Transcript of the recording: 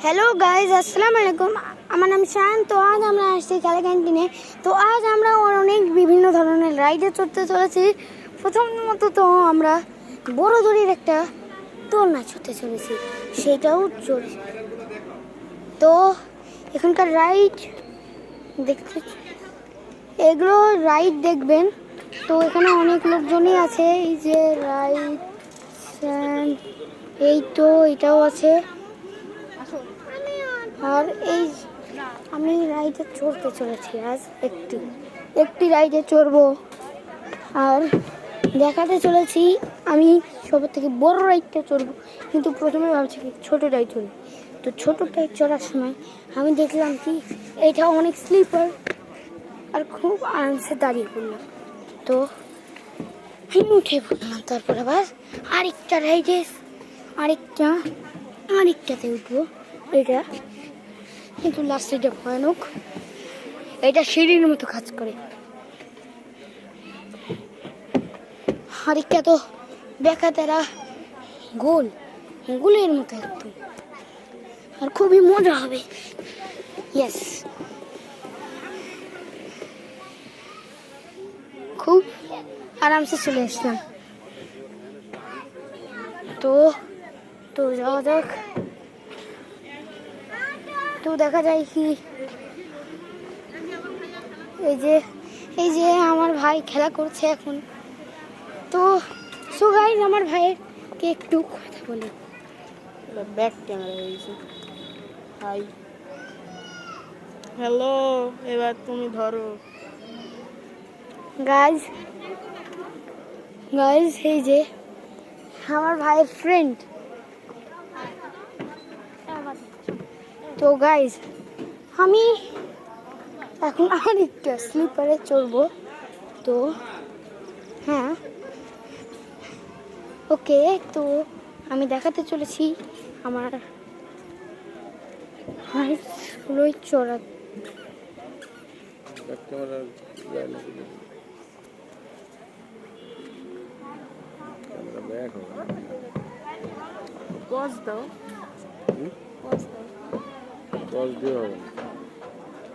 Hello guys, আসসালামু আলাইকুম। আমার নাম শান। তো আজ আমরা আসছি খেলা ক্যান্টিনে। তো আজ আমরা অনেক বিভিন্ন ধরনের রাইডে চড়তে চলেছি। প্রথমত তো আমরা বড় দড়ির একটা দোলনা চড়তে চলেছি, সেটাও চড়ে। তো এখানকার রাইড দেখতে, এগুলো রাইড দেখবেন। তো এখানে অনেক লোকজনই আছে। এই যে রাইড, এই তো এটাও আছে। আর এই আমি রাইডে চড়তে চলেছি আজ একটি রাইডে চড়বো। আর দেখাতে চলেছি আমি সবার থেকে বড় রাইডটা চড়বো, কিন্তু প্রথমে ভাবছি কি ছোটো রাইড চড়ি। তো ছোটো রাইড চড়ার সময় আমি দেখলাম কি এটা অনেক স্লিপার, আর খুব আরামসে দাঁড়িয়ে পড়লাম। তো আমি উঠে পড়লাম। তারপর আবার আরেকটা রাইডে আরেকটাতে উঠবো। এটা কিন্তু লাস্টে এটা ভয়ানক, এটা সিঁড়ির মতো কাজ করে। আরেকটা তো বেকা তেরা গোলের মতো একদম, আর খুবই মজা হবে। ইয়েস, খুব আরামসে চলে আসলাম। তো তো যাওয়া যাক। তো দেখা যায় কি এই যে আমার ভাই খেলা করছে এখন। তো সো গাইস, আমার ভাইয়েরকে একটু কথা বলি। ব্যাক ক্যামেরা হয়েছে। হাই, হ্যালো, এবার তুমি ধরো। গাইস এই যে আমার ভাইয়ের ফ্রেন্ড। তো গাইস আমি এখন আরেকটা স্লিপারে চড়বো। তো হ্যাঁ, ওকে। তো আমি দেখাতে চলেছি আমার হাইটগুলোই চড়া। পজ দাও, পজ দাও। পজ দিয়ে হবে না।